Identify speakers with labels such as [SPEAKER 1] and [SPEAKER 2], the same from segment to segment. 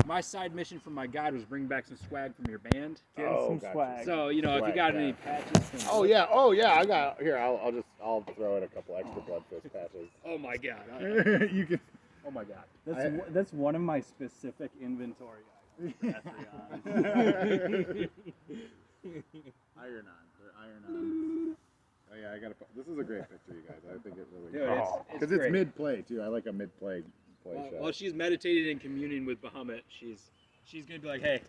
[SPEAKER 1] my side mission from my god was bring back some swag from your band.
[SPEAKER 2] Some
[SPEAKER 3] gotcha.
[SPEAKER 2] swag.
[SPEAKER 1] So if you got any patches. Then
[SPEAKER 3] Oh yeah, I got here. I'll throw in a couple extra blood fist patches.
[SPEAKER 1] Oh my god.
[SPEAKER 3] You can.
[SPEAKER 1] Oh my god.
[SPEAKER 2] That's one of my specific inventory items.
[SPEAKER 3] Iron on. They're iron on. Oh yeah, I gotta. This is a great picture, you guys. I think it really. Because it's mid-play too. I like a mid-play shot.
[SPEAKER 1] While she's meditating and communing with Bahamut, she's gonna be like, hey,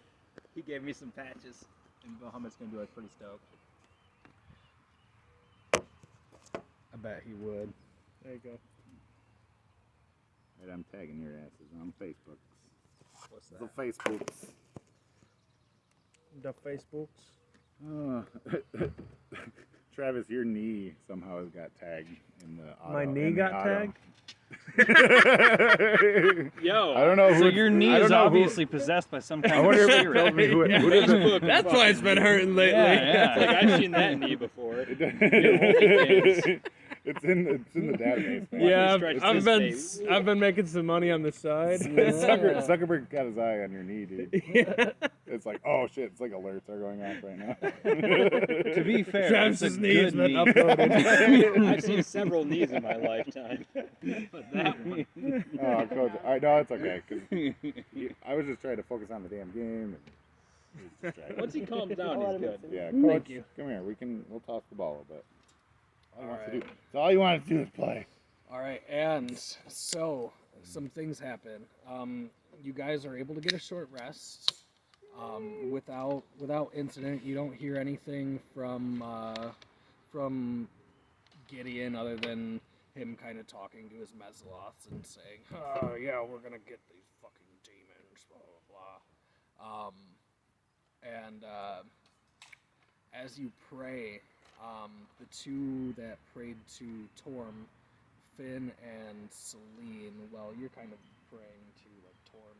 [SPEAKER 1] he gave me some patches, and Bahamut's gonna be like pretty stoked.
[SPEAKER 2] I bet he would.
[SPEAKER 4] There you go.
[SPEAKER 3] Right, I'm tagging your asses on Facebook.
[SPEAKER 1] What's that?
[SPEAKER 3] The Facebooks.
[SPEAKER 4] The Facebooks.
[SPEAKER 3] Travis, your knee somehow has got tagged in the auto.
[SPEAKER 4] My knee got tagged?
[SPEAKER 1] Yo.
[SPEAKER 3] I don't know who.
[SPEAKER 2] So your knee is obviously possessed by some kind
[SPEAKER 3] I
[SPEAKER 2] of
[SPEAKER 3] wonder if it
[SPEAKER 2] spirit.
[SPEAKER 3] tells me who it
[SPEAKER 4] That's why it's been hurting lately.
[SPEAKER 2] Yeah.
[SPEAKER 1] Like I've seen that knee before.
[SPEAKER 3] It's in the database. Man.
[SPEAKER 4] Yeah,
[SPEAKER 1] Stretch
[SPEAKER 4] I've
[SPEAKER 1] his
[SPEAKER 4] been
[SPEAKER 1] face.
[SPEAKER 4] I've been making some money on the side.
[SPEAKER 3] Zuckerberg got his eye on your knee, dude.
[SPEAKER 4] Yeah.
[SPEAKER 3] It's like, oh shit, it's like alerts are going off right now.
[SPEAKER 2] To be fair,
[SPEAKER 4] Travis's
[SPEAKER 2] it's a
[SPEAKER 4] knee has
[SPEAKER 2] good
[SPEAKER 4] been
[SPEAKER 2] knee.
[SPEAKER 4] uploaded.
[SPEAKER 1] I've seen several knees in my lifetime, but that one.
[SPEAKER 3] Oh, coach. All right, no, it's okay. 'Cause I was just trying to focus on the damn game. And
[SPEAKER 1] Once he calms down, he's good.
[SPEAKER 3] yeah,
[SPEAKER 4] Thank
[SPEAKER 3] coach,
[SPEAKER 4] you.
[SPEAKER 3] come here. We'll toss the ball a bit.
[SPEAKER 5] Alright.
[SPEAKER 3] So all you want to do is play.
[SPEAKER 5] All right, and so some things happen. You guys are able to get a short rest without incident. You don't hear anything from Gideon other than him kind of talking to his Mezloths and saying, "Oh yeah, we're gonna get these fucking demons." Blah blah blah. And as you pray. The two that prayed to Torm, Finn and Celine, well, you're kind of praying to like Torm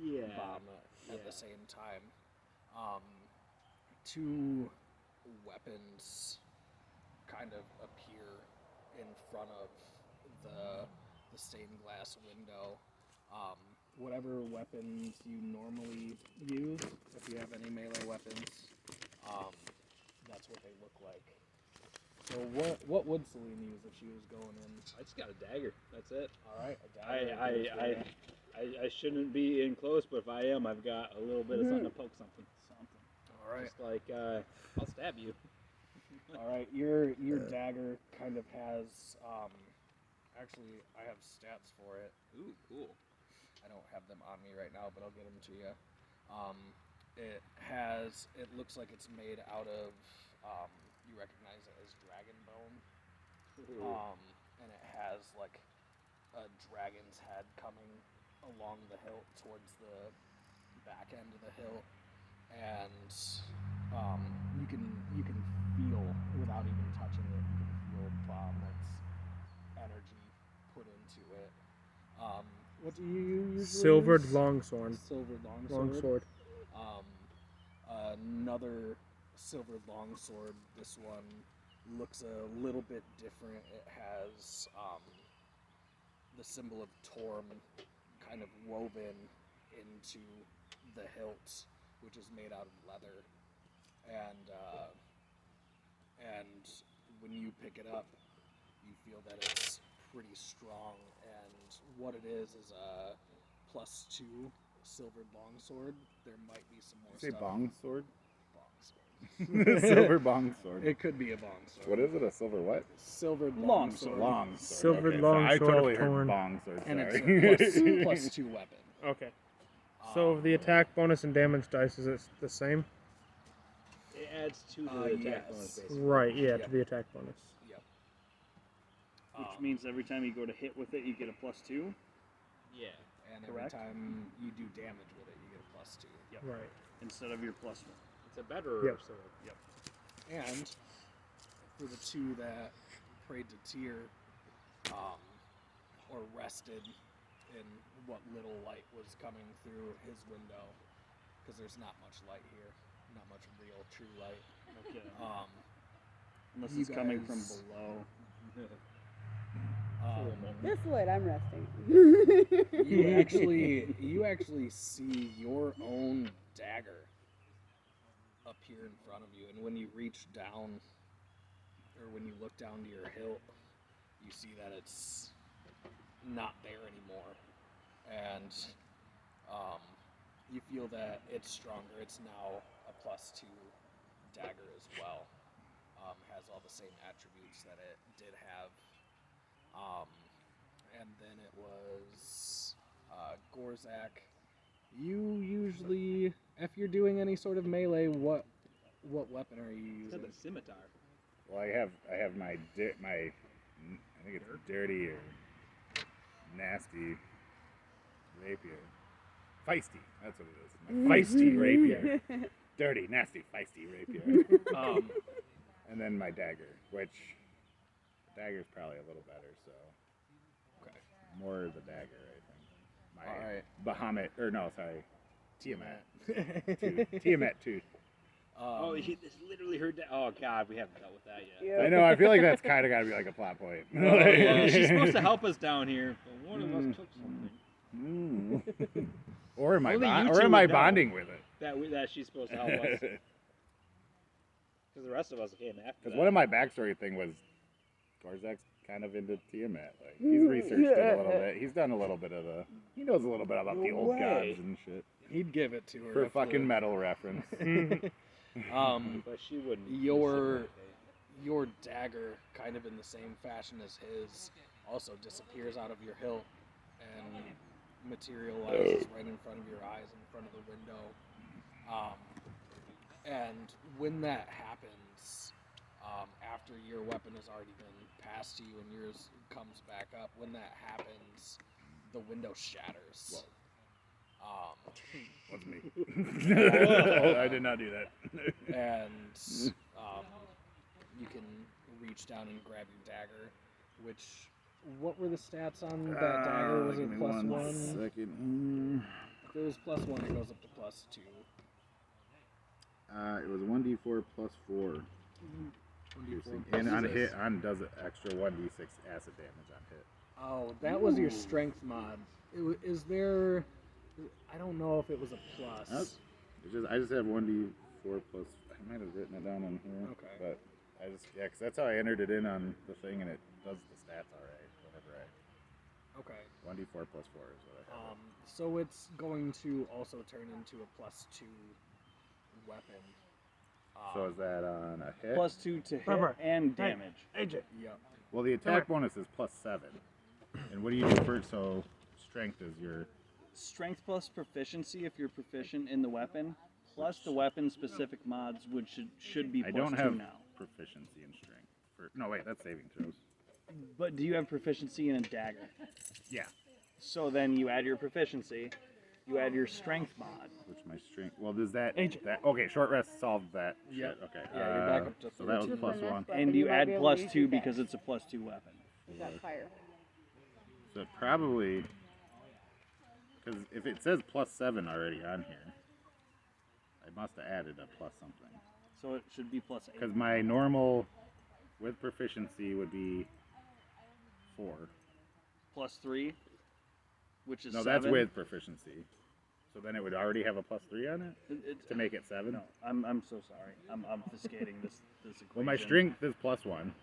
[SPEAKER 5] and Bahamut at the same time. Two weapons kind of appear in front of the stained glass window. Whatever weapons you normally use, if you have any melee weapons, that's what they look like. So what would Celine use if she was going in?
[SPEAKER 1] I just got a dagger. That's it.
[SPEAKER 5] All right, a dagger.
[SPEAKER 1] I shouldn't be in close, but if I am, I've got a little bit of something to poke something.
[SPEAKER 5] All right.
[SPEAKER 1] Just like I'll stab you.
[SPEAKER 5] All right. Your dagger kind of has. Actually, I have stats for it.
[SPEAKER 1] Ooh, cool.
[SPEAKER 5] I don't have them on me right now, but I'll get them to you. It looks like it's made out of, you recognize it as dragon bone. And it has like a dragon's head coming along the hilt towards the back end of the hilt. And you can feel, without even touching it, you can feel Bahamut's energy put into it. What do you usually
[SPEAKER 4] Silvered
[SPEAKER 5] use?
[SPEAKER 4] longsword.
[SPEAKER 5] Silvered longsword.
[SPEAKER 4] Longsword.
[SPEAKER 5] Another silvered longsword. This one looks a little bit different. It has the symbol of Torm kind of woven into the hilt, which is made out of leather. And when you pick it up, you feel that it's pretty strong. And what it is a +2 silvered longsword. There might be some more
[SPEAKER 3] Say
[SPEAKER 5] stuff.
[SPEAKER 3] bong sword?
[SPEAKER 5] Bong sword.
[SPEAKER 3] Silver bong sword.
[SPEAKER 5] It could be a bong sword.
[SPEAKER 3] What is it? A silver what?
[SPEAKER 5] Silvered
[SPEAKER 2] Long
[SPEAKER 5] longsword.
[SPEAKER 3] Long sword.
[SPEAKER 4] Silvered
[SPEAKER 3] okay,
[SPEAKER 4] long
[SPEAKER 3] so I
[SPEAKER 4] sword of
[SPEAKER 3] totally heard
[SPEAKER 4] Torn.
[SPEAKER 3] bong sword.
[SPEAKER 5] And
[SPEAKER 3] Sorry.
[SPEAKER 5] it's a +2 weapon.
[SPEAKER 4] Okay. So the attack bonus and damage dice, is it the same?
[SPEAKER 1] It adds to the attack
[SPEAKER 5] yes.
[SPEAKER 1] bonus, basically.
[SPEAKER 4] Right, yeah,
[SPEAKER 5] Yep.
[SPEAKER 4] to the attack bonus.
[SPEAKER 5] Yep.
[SPEAKER 2] Which means every time you go to hit with it, you get a +2.
[SPEAKER 1] Yeah.
[SPEAKER 5] And
[SPEAKER 2] Correct.
[SPEAKER 5] every time you do damage with it, you get a +2.
[SPEAKER 2] Yep.
[SPEAKER 4] Right.
[SPEAKER 2] Instead of your +1.
[SPEAKER 1] It's a better
[SPEAKER 4] Yep.
[SPEAKER 1] sword.
[SPEAKER 2] Yep.
[SPEAKER 5] And for the two that prayed to Tyr, or rested in what little light was coming through his window, because there's not much light here, not much real, true light.
[SPEAKER 2] Okay. Unless
[SPEAKER 5] You
[SPEAKER 2] it's coming from
[SPEAKER 5] guys-
[SPEAKER 2] below.
[SPEAKER 6] This wood, I'm resting.
[SPEAKER 5] You actually see your own dagger appear in front of you, and when you reach down, or when you look down to your hilt, you see that it's not there anymore, and you feel that it's stronger. It's now a +2 dagger as well. Has all the same attributes that it did have. And then it was Gorzak. You usually, if you're doing any sort of melee, what weapon are you
[SPEAKER 1] It's
[SPEAKER 5] using?
[SPEAKER 1] the scimitar.
[SPEAKER 3] Well, I have my I think it's dirty or nasty rapier. Feisty, that's what it is. My feisty rapier. Dirty, nasty, feisty rapier. And then my dagger, which the dagger's probably a little better, so
[SPEAKER 5] Okay.
[SPEAKER 3] more the dagger, I think. My
[SPEAKER 5] All right.
[SPEAKER 3] Bahamut, or no, sorry, Tiamat. Tiamat tooth.
[SPEAKER 1] Oh, this literally heard that. Oh God, we haven't dealt with that yet.
[SPEAKER 3] I know. I feel like that's kind of got to be like a plot point.
[SPEAKER 1] Well, she's supposed to help us down here, but one of us took something.
[SPEAKER 3] Or am I
[SPEAKER 1] Only you
[SPEAKER 3] or
[SPEAKER 1] two
[SPEAKER 3] am I
[SPEAKER 1] would know.
[SPEAKER 3] bonding with it?
[SPEAKER 1] That she's supposed to help us. Because the rest of us came after
[SPEAKER 3] Because
[SPEAKER 1] that.
[SPEAKER 3] one of my backstory thing was Gorzak's kind of into Tiamat. Like he's researched it a little bit. He's done a little bit of the. He knows a little bit about the old gods and shit.
[SPEAKER 5] He'd give it to her.
[SPEAKER 3] For
[SPEAKER 5] if
[SPEAKER 3] fucking
[SPEAKER 5] the-
[SPEAKER 3] metal reference.
[SPEAKER 1] But she wouldn't.
[SPEAKER 5] Your dagger, kind of in the same fashion as his, also disappears out of your hilt and materializes right in front of your eyes, in front of the window. And when that happens, after your weapon has already been passed to you and yours comes back up, when that happens, the window shatters.
[SPEAKER 3] Wasn't me. I did not do that.
[SPEAKER 5] And you can reach down and grab your dagger, which, what were the stats on that dagger? Was
[SPEAKER 3] Give
[SPEAKER 5] it
[SPEAKER 3] me
[SPEAKER 5] +1?
[SPEAKER 3] 1 second.
[SPEAKER 5] If it was +1, it goes up to +2.
[SPEAKER 3] It was 1d4 plus 4. Piercing. And on hit, does it extra 1d6 acid damage on hit.
[SPEAKER 5] Oh, that was your strength mod. Is there? I don't know if it was a plus.
[SPEAKER 3] I just have 1d4 plus. I might have written it down on here.
[SPEAKER 5] Okay.
[SPEAKER 3] But because that's how I entered it in on the thing, and it does the stats alright. Whatever
[SPEAKER 5] Okay.
[SPEAKER 3] 1d4 plus 4 is what I have.
[SPEAKER 5] So it's going to also turn into a +2 weapon.
[SPEAKER 3] So is that on a hit?
[SPEAKER 2] +2 to hit
[SPEAKER 4] Remember,
[SPEAKER 2] and
[SPEAKER 4] hey,
[SPEAKER 2] damage.
[SPEAKER 4] AJ.
[SPEAKER 5] Yep.
[SPEAKER 3] Well, the attack bonus is +7. And what do you do first? So strength is your.
[SPEAKER 2] Strength plus proficiency if you're proficient in the weapon, plus the weapon specific mods should be
[SPEAKER 3] I
[SPEAKER 2] +2
[SPEAKER 3] don't have
[SPEAKER 2] now.
[SPEAKER 3] proficiency in strength. No, wait, that's saving throws.
[SPEAKER 2] But do you have proficiency in a dagger?
[SPEAKER 3] Yeah.
[SPEAKER 2] So then you add your proficiency, you add your strength mod.
[SPEAKER 3] Which my strength. Well, does that.
[SPEAKER 4] Agent.
[SPEAKER 3] Okay, short rest solved that.
[SPEAKER 5] Yep.
[SPEAKER 3] Shit. Okay.
[SPEAKER 5] Yeah, you're back up to
[SPEAKER 3] So that was
[SPEAKER 5] 13.
[SPEAKER 3] +1.
[SPEAKER 2] And you add +2 because it's a +2 weapon.
[SPEAKER 6] Is that fire?
[SPEAKER 3] So it probably. Because if it says +7 already on here, I must have added a plus something.
[SPEAKER 2] So it should be +8.
[SPEAKER 3] Because my normal with proficiency would be 4.
[SPEAKER 2] +3, which is
[SPEAKER 3] No,
[SPEAKER 2] 7.
[SPEAKER 3] that's with proficiency. So then it would already have a +3 on it to make it 7.
[SPEAKER 2] No, I'm so sorry. I'm obfuscating this equation.
[SPEAKER 3] Well, my strength is +1.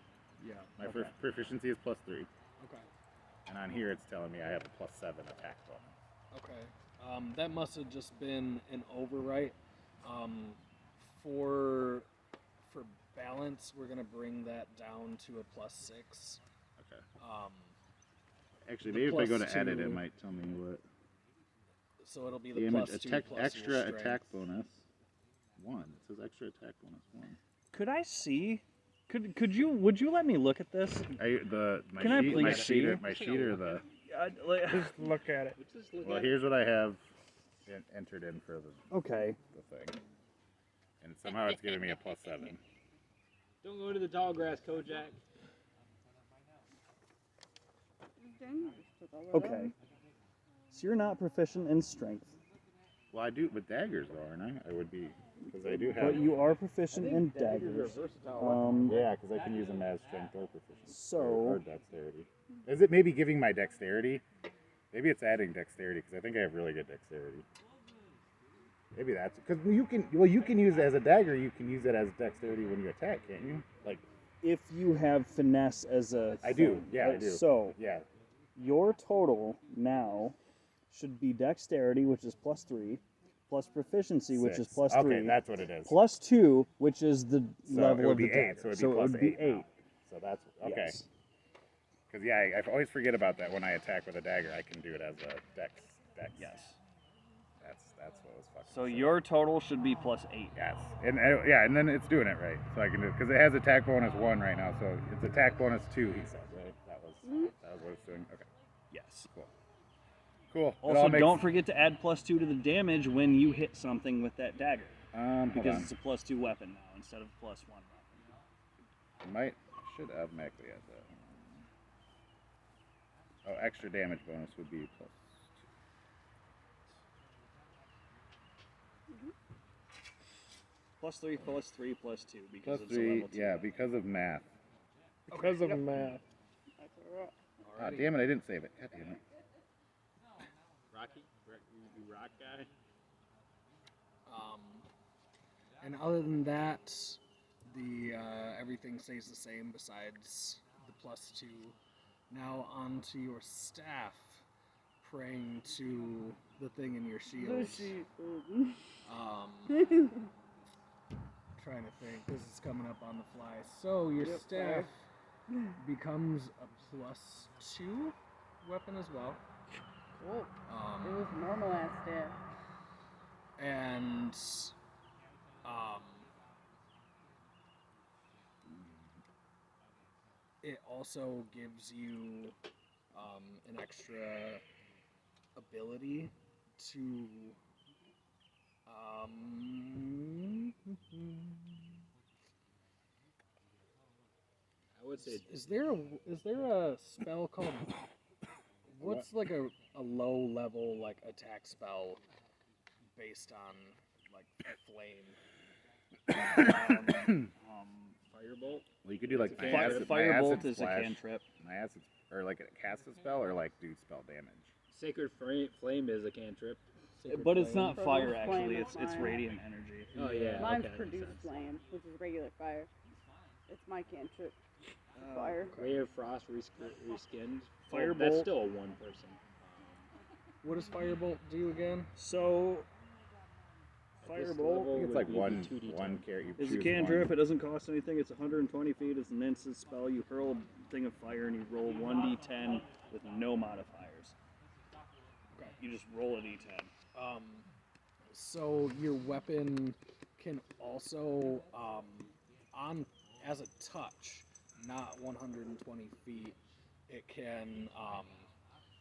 [SPEAKER 5] Yeah.
[SPEAKER 3] My
[SPEAKER 2] Okay.
[SPEAKER 3] proficiency is +3.
[SPEAKER 5] Okay.
[SPEAKER 3] And on here it's telling me I have a +7 attack bonus.
[SPEAKER 5] Okay. That must have just been an overwrite. For balance, we're gonna bring that down to a +6.
[SPEAKER 3] Okay.
[SPEAKER 5] the
[SPEAKER 3] Actually, maybe if I go to edit,
[SPEAKER 5] +2
[SPEAKER 3] it might tell me what.
[SPEAKER 5] So it'll be the
[SPEAKER 3] Damage
[SPEAKER 5] +2
[SPEAKER 3] attack
[SPEAKER 5] plus your
[SPEAKER 3] extra
[SPEAKER 5] strength.
[SPEAKER 3] attack bonus 1. It says extra attack bonus 1.
[SPEAKER 2] Could I see? Would you let me look at this?
[SPEAKER 3] My
[SPEAKER 2] Can I
[SPEAKER 3] sheet,
[SPEAKER 2] please see?
[SPEAKER 3] my sheet or the.
[SPEAKER 4] Just look at it.
[SPEAKER 3] Well, here's what I have entered in for
[SPEAKER 2] Okay.
[SPEAKER 3] the thing, and somehow it's giving me a +7.
[SPEAKER 1] Don't go to the tall grass, Kojak.
[SPEAKER 2] Okay. So you're not proficient in strength.
[SPEAKER 3] Well, I do with daggers though, aren't I? I would be because I do have.
[SPEAKER 2] But you are proficient in daggers.
[SPEAKER 3] Yeah, because I can use them as strength or proficiency.
[SPEAKER 2] So-
[SPEAKER 3] or dexterity. Is it maybe giving my dexterity? Maybe it's adding dexterity because I think I have really good dexterity. Maybe that's because you can use it as a dagger. You can use it as dexterity when you attack, can't you? Like
[SPEAKER 2] if you have finesse as a
[SPEAKER 3] I do.
[SPEAKER 2] thing,
[SPEAKER 3] Yeah,
[SPEAKER 2] right?
[SPEAKER 3] I do.
[SPEAKER 2] So
[SPEAKER 3] Yeah.
[SPEAKER 2] your total now should be dexterity, which is +3, plus proficiency, which is
[SPEAKER 3] Six.
[SPEAKER 2] +3,
[SPEAKER 3] Okay, that's what it is.
[SPEAKER 2] +2, which is the
[SPEAKER 3] So
[SPEAKER 2] level
[SPEAKER 3] it would
[SPEAKER 2] of the
[SPEAKER 3] be
[SPEAKER 2] dagger.
[SPEAKER 3] 8. So it would be
[SPEAKER 2] so
[SPEAKER 3] plus
[SPEAKER 2] it would be
[SPEAKER 3] 8. now.
[SPEAKER 2] 8.
[SPEAKER 3] So that's okay.
[SPEAKER 2] Yes.
[SPEAKER 3] Because yeah, I always forget about that when I attack with a dagger. I can do it as a dex.
[SPEAKER 2] Yes.
[SPEAKER 3] That's what was fucking.
[SPEAKER 2] So
[SPEAKER 3] sick.
[SPEAKER 2] your total should be +8.
[SPEAKER 3] Yes, and yeah, and then it's doing it right, so I can do it because it has attack bonus 1 right now, so it's attack bonus 2. He said, right? That was what it's doing. Okay,
[SPEAKER 2] Yes.
[SPEAKER 3] cool. It
[SPEAKER 2] Also,
[SPEAKER 3] all makes-
[SPEAKER 2] don't forget to add +2 to the damage when you hit something with that dagger,
[SPEAKER 3] hold
[SPEAKER 2] because
[SPEAKER 3] on.
[SPEAKER 2] it's a +2 weapon now instead of +1 weapon.
[SPEAKER 3] I should automatically add that. Oh, extra damage bonus would be +2.
[SPEAKER 2] +3, +3, +2 because
[SPEAKER 3] Plus
[SPEAKER 2] it's a
[SPEAKER 3] 3,
[SPEAKER 2] level 2.
[SPEAKER 3] yeah, because of math.
[SPEAKER 4] Because of math.
[SPEAKER 6] That's all right.
[SPEAKER 3] Ah, damn it, I didn't save it. God damn it.
[SPEAKER 1] Rocky, you rock guy.
[SPEAKER 5] And other than that, the everything stays the same besides the +2. Now onto your staff, praying to the thing in your shield. Trying to think. This is coming up on the fly. So your staff becomes a +2 weapon as well.
[SPEAKER 6] Cool. It was normal ass staff.
[SPEAKER 5] And it also gives you an extra ability to
[SPEAKER 1] I would say
[SPEAKER 5] is there a spell called what's like a low level like attack spell based on like flame?
[SPEAKER 1] firebolt.
[SPEAKER 3] Well, you could do like my
[SPEAKER 1] Fire-
[SPEAKER 3] acid,
[SPEAKER 2] Firebolt
[SPEAKER 3] my acid
[SPEAKER 2] is
[SPEAKER 3] splash,
[SPEAKER 2] a cantrip.
[SPEAKER 3] My acid, or like a cast a spell, or like do spell damage.
[SPEAKER 1] Sacred flame is a cantrip.
[SPEAKER 5] Sacred
[SPEAKER 2] But it's
[SPEAKER 5] flame?
[SPEAKER 2] not
[SPEAKER 6] Produce
[SPEAKER 2] fire
[SPEAKER 6] flame
[SPEAKER 2] actually.
[SPEAKER 6] is
[SPEAKER 2] It's
[SPEAKER 6] fine.
[SPEAKER 2] radiant energy.
[SPEAKER 1] Oh yeah.
[SPEAKER 6] Mine's
[SPEAKER 1] okay,
[SPEAKER 6] produce
[SPEAKER 1] makes sense.
[SPEAKER 6] flame, which is regular fire. It's my cantrip. Fire.
[SPEAKER 1] Ray of Frost reskinned.
[SPEAKER 2] Firebolt.
[SPEAKER 1] That's still a one person.
[SPEAKER 5] What does Firebolt do again?
[SPEAKER 2] So,
[SPEAKER 1] At this
[SPEAKER 2] Firebolt
[SPEAKER 1] level,
[SPEAKER 3] I think it's
[SPEAKER 1] would
[SPEAKER 3] like
[SPEAKER 1] be
[SPEAKER 3] one
[SPEAKER 1] 2d10.
[SPEAKER 3] character. You
[SPEAKER 2] is a
[SPEAKER 3] choose
[SPEAKER 2] cantrip.
[SPEAKER 3] one.
[SPEAKER 2] It doesn't cost anything. It's 120 feet. It's an instant spell. You hurl a thing of fire and you roll 1d10 with no modifiers.
[SPEAKER 5] Okay.
[SPEAKER 2] You just roll a d10.
[SPEAKER 5] So your weapon can also, on as a touch, not 120 feet. It can,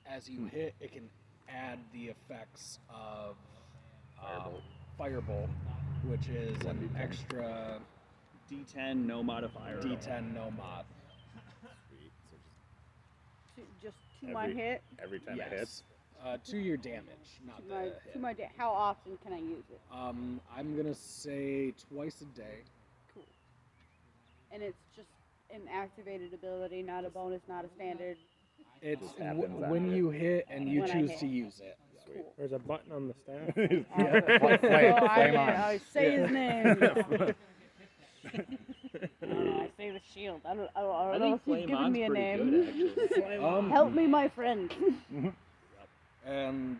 [SPEAKER 5] as you hit, it can add the effects of Firebolt, which is an extra
[SPEAKER 2] D10, no modifier.
[SPEAKER 5] D10 no mod.
[SPEAKER 3] Sweet. So
[SPEAKER 6] Just to my
[SPEAKER 3] Every-
[SPEAKER 6] hit.
[SPEAKER 3] every time it hits.
[SPEAKER 5] To your damage, not
[SPEAKER 6] To
[SPEAKER 5] the
[SPEAKER 6] my,
[SPEAKER 5] hit.
[SPEAKER 6] to my how often can I use it?
[SPEAKER 5] I'm gonna say twice a day.
[SPEAKER 6] Cool. And it's just an activated ability, not a bonus, not a standard.
[SPEAKER 5] It's
[SPEAKER 3] Just happens
[SPEAKER 5] when
[SPEAKER 3] on
[SPEAKER 5] you hit and you
[SPEAKER 6] When I
[SPEAKER 5] choose
[SPEAKER 6] hit.
[SPEAKER 5] to use it.
[SPEAKER 3] Sweet.
[SPEAKER 6] Cool.
[SPEAKER 4] There's a button on the staff.
[SPEAKER 3] Flame on.
[SPEAKER 6] I say his name. I say the shield. I don't
[SPEAKER 1] I
[SPEAKER 6] know
[SPEAKER 1] think
[SPEAKER 6] if he's
[SPEAKER 1] flame
[SPEAKER 6] giving
[SPEAKER 1] on's
[SPEAKER 6] me a
[SPEAKER 1] pretty
[SPEAKER 6] name.
[SPEAKER 1] good actually.
[SPEAKER 6] Help me, my friend.
[SPEAKER 5] And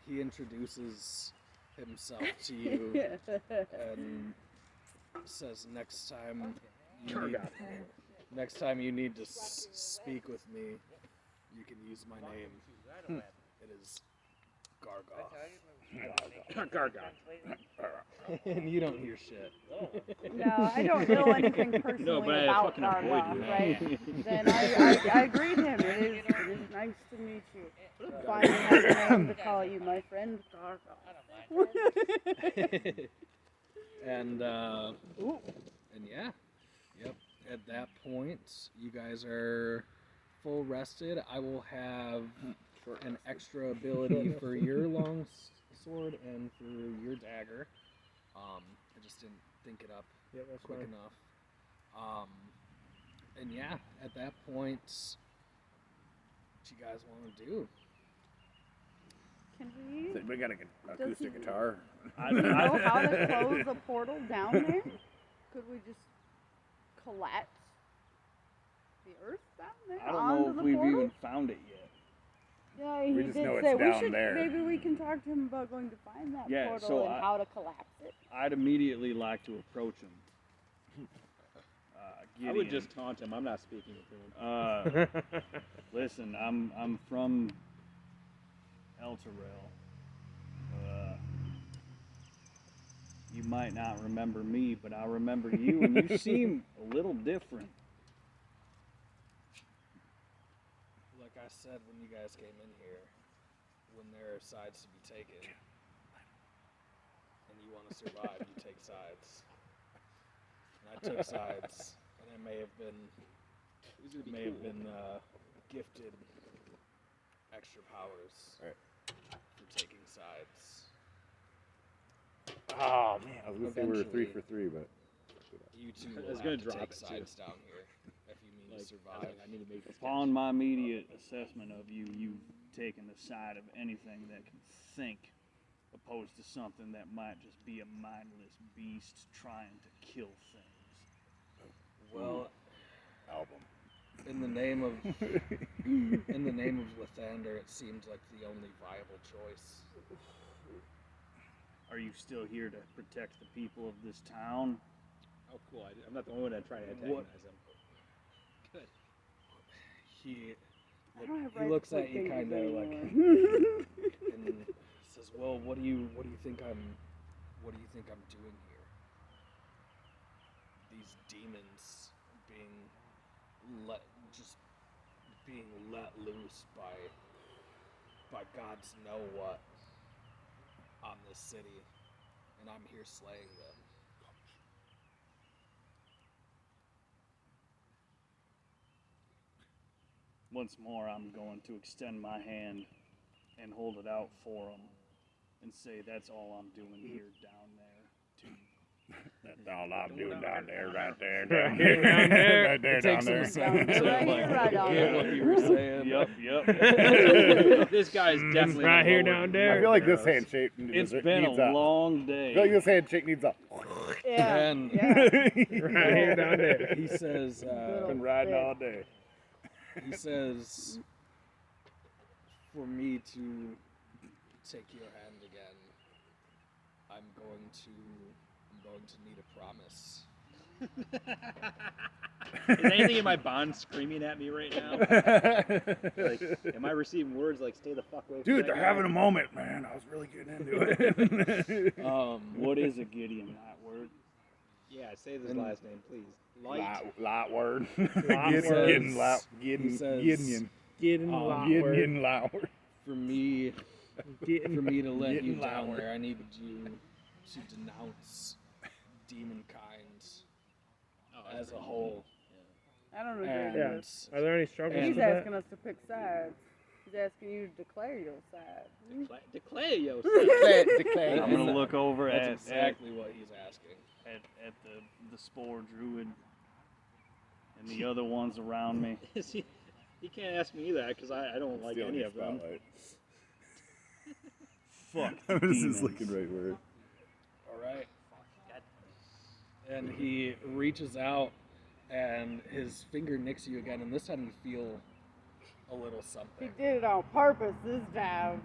[SPEAKER 5] he introduces himself to you and says, "Next time you need to speak with me, you can use my name. It is Gargoth." And you don't hear shit.
[SPEAKER 6] No, I don't know anything personally
[SPEAKER 1] No, but I
[SPEAKER 6] about
[SPEAKER 1] fucking avoid
[SPEAKER 6] Gargoth,
[SPEAKER 1] you.
[SPEAKER 6] right? Then I greet him. It is nice to meet you. Finally have a name to call you, my friend Gargoth.
[SPEAKER 5] And yeah, yep. At that point, you guys are full rested. I will have an extra ability for your long sword and for your dagger. I just didn't think it up
[SPEAKER 4] Yeah, that's
[SPEAKER 5] quick
[SPEAKER 4] fine.
[SPEAKER 5] enough. And yeah, at that point, what you guys want to do?
[SPEAKER 6] Can we?
[SPEAKER 3] We got an acoustic
[SPEAKER 6] he-
[SPEAKER 3] guitar.
[SPEAKER 2] I,
[SPEAKER 6] Do we know how
[SPEAKER 2] I,
[SPEAKER 6] to close a portal down there? Could we just collapse the earth down there
[SPEAKER 2] I don't
[SPEAKER 6] onto
[SPEAKER 2] know if
[SPEAKER 6] the
[SPEAKER 2] we've
[SPEAKER 6] portal?
[SPEAKER 2] even found it yet.
[SPEAKER 6] Yeah, he
[SPEAKER 3] We just
[SPEAKER 6] did
[SPEAKER 3] know it's
[SPEAKER 6] say we
[SPEAKER 3] down
[SPEAKER 6] should.
[SPEAKER 3] there.
[SPEAKER 6] Maybe we can talk to him about going to find that
[SPEAKER 2] Yeah,
[SPEAKER 6] portal
[SPEAKER 2] so
[SPEAKER 6] and how to collapse it.
[SPEAKER 2] I'd immediately like to approach him.
[SPEAKER 1] I would
[SPEAKER 2] Gideon.
[SPEAKER 1] just taunt him. I'm not speaking to him.
[SPEAKER 2] Listen, I'm from Elturel. You might not remember me, but I remember you, and you seem a little different.
[SPEAKER 5] Like I said when you guys came in here, when there are sides to be taken, and you want to survive, you take sides. And I took sides, and I may have been gifted extra powers
[SPEAKER 3] Right.
[SPEAKER 5] for taking sides.
[SPEAKER 3] Oh man, I was gonna say we were
[SPEAKER 5] Eventually.
[SPEAKER 3] 3 for 3, but
[SPEAKER 5] You two
[SPEAKER 1] I
[SPEAKER 5] will
[SPEAKER 1] was
[SPEAKER 5] have
[SPEAKER 1] gonna
[SPEAKER 5] to
[SPEAKER 1] drop
[SPEAKER 5] take
[SPEAKER 1] it, too.
[SPEAKER 5] sides down here if you mean to survive.
[SPEAKER 1] I need to make this
[SPEAKER 2] Upon my immediate assessment of you, you've taken the side of anything that can think, opposed to something that might just be a mindless beast trying to kill things.
[SPEAKER 5] Well,
[SPEAKER 3] album.
[SPEAKER 5] in the name of Lathander, it seemed like the only viable choice.
[SPEAKER 2] Are you still here to protect the people of this town?
[SPEAKER 1] Oh, cool. I'm not the only one that tried to antagonize him. Good.
[SPEAKER 5] He
[SPEAKER 6] I don't have
[SPEAKER 5] he
[SPEAKER 6] right
[SPEAKER 5] looks
[SPEAKER 6] to
[SPEAKER 5] at you
[SPEAKER 6] point
[SPEAKER 5] kind of
[SPEAKER 6] fingers
[SPEAKER 5] like
[SPEAKER 6] anymore.
[SPEAKER 5] and says, "Well, what do you think I'm doing here? These demons being let loose by God's know what on this city, and I'm here slaying them."
[SPEAKER 2] Once more, I'm going to extend my hand and hold it out for them and say that's all I'm doing here down there.
[SPEAKER 3] That's all I'm doing down there, right there,
[SPEAKER 4] Right here, down there.
[SPEAKER 3] right there,
[SPEAKER 5] It
[SPEAKER 3] down
[SPEAKER 5] takes him
[SPEAKER 3] there.
[SPEAKER 5] a second to
[SPEAKER 6] Right here,
[SPEAKER 5] like
[SPEAKER 6] right on
[SPEAKER 5] get
[SPEAKER 6] there.
[SPEAKER 5] what you were saying.
[SPEAKER 2] Yep.
[SPEAKER 1] This guy's definitely
[SPEAKER 4] right
[SPEAKER 1] on the
[SPEAKER 4] here
[SPEAKER 1] lower
[SPEAKER 4] down
[SPEAKER 1] end.
[SPEAKER 4] there.
[SPEAKER 3] I feel like this
[SPEAKER 1] Gross.
[SPEAKER 3] handshake
[SPEAKER 2] It's
[SPEAKER 3] needs
[SPEAKER 2] been a
[SPEAKER 3] a.
[SPEAKER 2] long
[SPEAKER 3] I feel like
[SPEAKER 2] day.
[SPEAKER 3] this handshake needs a.
[SPEAKER 6] Yeah.
[SPEAKER 5] And-
[SPEAKER 6] yeah.
[SPEAKER 4] Right here, down there.
[SPEAKER 5] He says,
[SPEAKER 3] Been riding all day.
[SPEAKER 5] he says, for me to take your hand again, I'm going to need a promise.
[SPEAKER 1] Is anything in my bond screaming at me right now? Like, am I receiving words like "stay the fuck away"? From
[SPEAKER 3] Dude,
[SPEAKER 1] that
[SPEAKER 3] they're
[SPEAKER 1] guy?
[SPEAKER 3] having a moment, man. I was really getting into it.
[SPEAKER 2] What is a Gideonite word?
[SPEAKER 1] Yeah, say this
[SPEAKER 5] And-
[SPEAKER 1] last name, please. Light.
[SPEAKER 3] Lot word.
[SPEAKER 4] Lot word.
[SPEAKER 3] Getting loud.
[SPEAKER 5] He says,
[SPEAKER 3] Gideon.
[SPEAKER 4] Getting
[SPEAKER 5] Um,
[SPEAKER 4] lot
[SPEAKER 3] Getting
[SPEAKER 4] word.
[SPEAKER 3] getting loud.
[SPEAKER 5] for me
[SPEAKER 4] Getting
[SPEAKER 5] to let you
[SPEAKER 3] Getting
[SPEAKER 5] down
[SPEAKER 3] loud.
[SPEAKER 5] there, I needed you to denounce demonkind as a whole.
[SPEAKER 6] I don't agree
[SPEAKER 5] And,
[SPEAKER 6] with
[SPEAKER 4] Yeah.
[SPEAKER 6] this.
[SPEAKER 4] Are there any struggles
[SPEAKER 5] And-
[SPEAKER 6] He's
[SPEAKER 4] with that?
[SPEAKER 6] asking us to pick sides. He's asking you to declare your side.
[SPEAKER 1] Declare yourself.
[SPEAKER 3] Declare.
[SPEAKER 2] I'm gonna look over
[SPEAKER 5] That's
[SPEAKER 2] at
[SPEAKER 5] exactly what he's asking.
[SPEAKER 2] at the spore druid and the other ones around me.
[SPEAKER 1] See, he can't ask me that because I don't like
[SPEAKER 3] Stealing
[SPEAKER 1] any
[SPEAKER 3] your
[SPEAKER 1] of them.
[SPEAKER 3] spotlight.
[SPEAKER 2] Fuck the
[SPEAKER 3] This
[SPEAKER 2] demons.
[SPEAKER 3] is looking right where.
[SPEAKER 5] All right. And he reaches out, and his finger nicks you again, and this time you feel a little
[SPEAKER 6] He
[SPEAKER 5] something,
[SPEAKER 6] did it on purpose this time.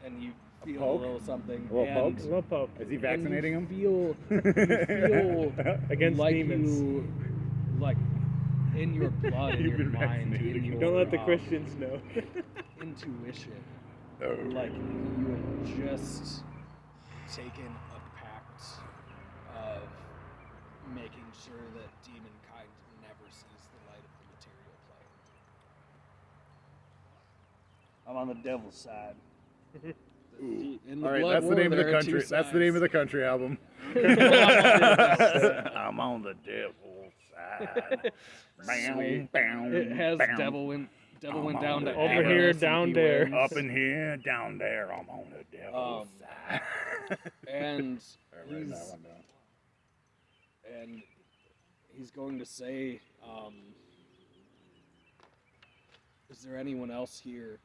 [SPEAKER 5] and you feel
[SPEAKER 3] poke?
[SPEAKER 5] a little something,
[SPEAKER 3] A little
[SPEAKER 5] and,
[SPEAKER 3] poke?
[SPEAKER 4] A little poke.
[SPEAKER 3] Is he
[SPEAKER 5] and
[SPEAKER 3] vaccinating
[SPEAKER 5] you
[SPEAKER 3] him?
[SPEAKER 5] feel
[SPEAKER 4] Against
[SPEAKER 5] like
[SPEAKER 4] demons.
[SPEAKER 5] you, like in your blood, in
[SPEAKER 3] You've
[SPEAKER 5] your
[SPEAKER 3] been
[SPEAKER 5] mind,
[SPEAKER 3] vaccinated
[SPEAKER 5] in
[SPEAKER 3] against
[SPEAKER 5] your
[SPEAKER 4] Don't let the Christians know.
[SPEAKER 5] intuition.
[SPEAKER 3] Oh.
[SPEAKER 5] Like you have just taken a pact of making sure that demonkind never sees the light of the material plane.
[SPEAKER 2] I'm on the devil's side.
[SPEAKER 5] In the
[SPEAKER 3] All right,
[SPEAKER 5] blood
[SPEAKER 3] that's the
[SPEAKER 5] war,
[SPEAKER 3] name of the
[SPEAKER 5] there are two
[SPEAKER 3] country. That's the name of the
[SPEAKER 5] sides.
[SPEAKER 3] country album. I'm on the devil's side. Bam, bam,
[SPEAKER 5] It has
[SPEAKER 3] bam.
[SPEAKER 5] Devil
[SPEAKER 3] I'm
[SPEAKER 5] went
[SPEAKER 3] on
[SPEAKER 5] down
[SPEAKER 3] the
[SPEAKER 5] to
[SPEAKER 3] devil.
[SPEAKER 4] Over here,
[SPEAKER 5] Agnes and
[SPEAKER 4] down
[SPEAKER 5] he
[SPEAKER 4] there.
[SPEAKER 5] wins.
[SPEAKER 3] Up in here, down there, I'm on the devil's side.
[SPEAKER 5] And
[SPEAKER 3] Alright, write that
[SPEAKER 5] he's
[SPEAKER 3] one down.
[SPEAKER 5] and he's going to say, is there anyone else here